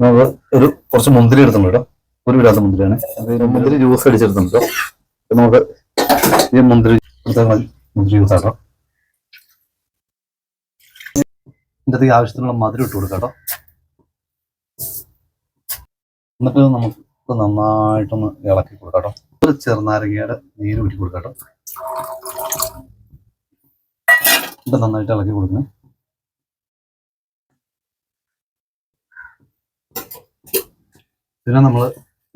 നമുക്ക് കുറച്ച് മുന്തിരി എടുത്തിട്ടുണ്ട് കേട്ടോ. ഒരു വിടാത്ത മുന്തിരിയാണ്. മുന്തിരി ജ്യൂസ് അടിച്ചെടുത്തിട്ടുണ്ട് കേട്ടോ. നമുക്ക് ഈ മുന്തിരി ജ്യൂസ് ആട്ടോ. ഇതിൻ്റെ ആവശ്യത്തിനുള്ള മധുരം ഇട്ട് കൊടുക്കാം കേട്ടോ. എന്നിട്ട് നമുക്ക് നന്നായിട്ടൊന്ന് ഇളക്കി കൊടുക്കാം കേട്ടോ. ഒരു ചെറുനാരങ്ങയുടെ നീര് ഊറ്റി കൊടുക്കാം കേട്ടോ. ഇത് നന്നായിട്ട് ഇളക്കി കൊടുക്കുന്നത്. പിന്നെ നമ്മൾ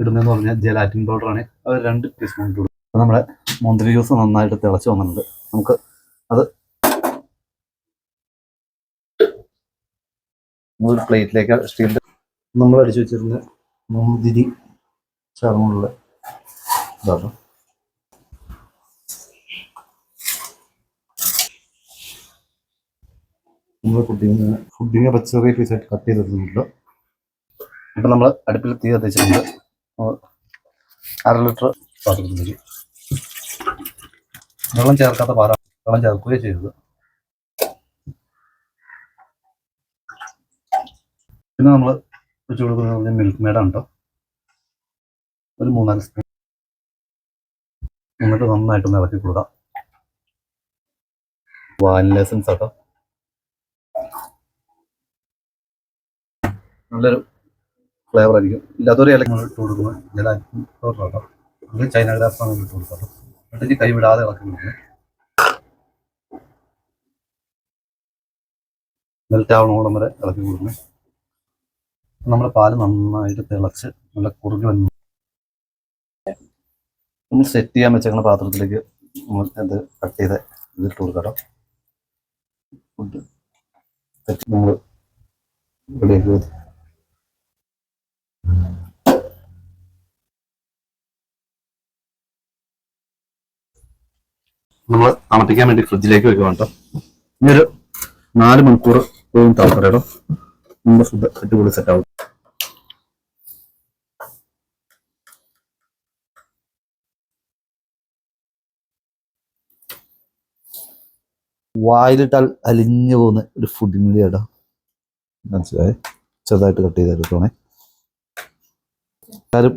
ഇടുന്നതെന്ന് പറഞ്ഞാൽ ജെലാറ്റിൻ പൗഡറാണ്. അത് 2 ടീസ്പൂൺ ഇട്ട് കൊടുക്കും. അപ്പോൾ നമ്മുടെ മുന്തിരി ജ്യൂസ് നന്നായിട്ട് തിളച്ച് വന്നിട്ടുണ്ട്. നമുക്ക് അത് ഒരു പ്ലേറ്റിലേക്ക് സ്റ്റീലിൻ്റെ നമ്മൾ അടിച്ചു വെച്ചിരുന്ന മുന്തിരി ചേർന്നുള്ള ഇതാട്ടോ. നമ്മൾ ഫുഡിങ് പച്ചക്കറി പീസായിട്ട് കട്ട് ചെയ്തിട്ടുണ്ട്. ഇപ്പം നമ്മൾ അടുപ്പിൽ തീ കത്തിച്ചിട്ടുണ്ട്. 1/2 ലിറ്റർ പാത്രത്തിലേക്ക് വെള്ളം ചേർക്കാത്ത വെള്ളം ചേർക്കുകയും ചെയ്തത്. പിന്നെ നമ്മൾ വെച്ച് കൊടുക്കുന്നത് മിൽക്ക് മേഡാണ് കേട്ടോ. ഒരു 3-4 സ്പൂൺ. എന്നിട്ട് നന്നായിട്ടൊന്ന് ഇളക്കി കൊടുക്കാം. വാനില എസൻസ് ആട്ടോ. നല്ലൊരു ഫ്ലേവർ ആയിരിക്കും. ഇല്ലാത്തൊരു ഇലക്ക് ഇട്ട് കൊടുക്കുന്നത് ജെലാറ്റിൻ പൗഡർ ആട്ടോ. അത് ചൈന ഗ്രാസാണ് ഇട്ട് കൊടുക്കാം. എന്നിട്ട് കൈ വിടാതെ ഇളക്കി കൊടുക്കുന്നത്. മെൽറ്റ് ആവണോളം വരെ ഇളക്കി കൊടുക്കുന്നത്. നമ്മുടെ പാല് നന്നായിട്ട് തിളച്ച് നല്ല കുറുകി വന്നു. ഒന്ന് സെറ്റ് ചെയ്യാൻ വെച്ചേക്കുന്ന പാത്രത്തിലേക്ക് നമ്മൾ ഇത് കട്ട് ചെയ്ത് ഇതിട്ട് കൊടുക്കാം. ഫുഡ് നമ്മൾ റെഡിയാക്കി നമ്മൾ തണുപ്പിക്കാൻ വേണ്ടി ഫ്രിഡ്ജിലേക്ക് വെക്കുക കേട്ടോ. ഇനി ഒരു 4 മണിക്കൂർ തണുക്കട്ടെ കേട്ടോ. നമ്മുടെ ഫുഡ് അടിപൊളി സെറ്റാവും. വായിലിട്ടാൽ അലിഞ്ഞു പോകുന്ന ഒരു ഫുഡിൻ്റെ കേട്ടോ. മനസ്സിലായി. ചെറുതായിട്ട് കട്ട് ചെയ്തെടുത്തോണേ. എല്ലാവരും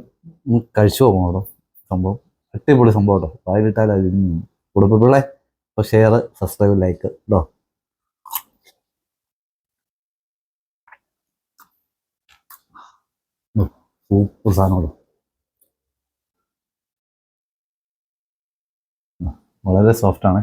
കഴിച്ചു പോകണം കേട്ടോ. സംഭവം അടിപൊളി സംഭവം കേട്ടോ. വായിലിട്ടാൽ അലിഞ്ഞു കൊടുപ്പിള്ളേ. അപ്പോൾ ഷെയർ, സബ്സ്ക്രൈബ്, ലൈക്ക് കേട്ടോ. സൂപ്പർ സാധനമല്ലോ. വളരെ സോഫ്റ്റാണ്.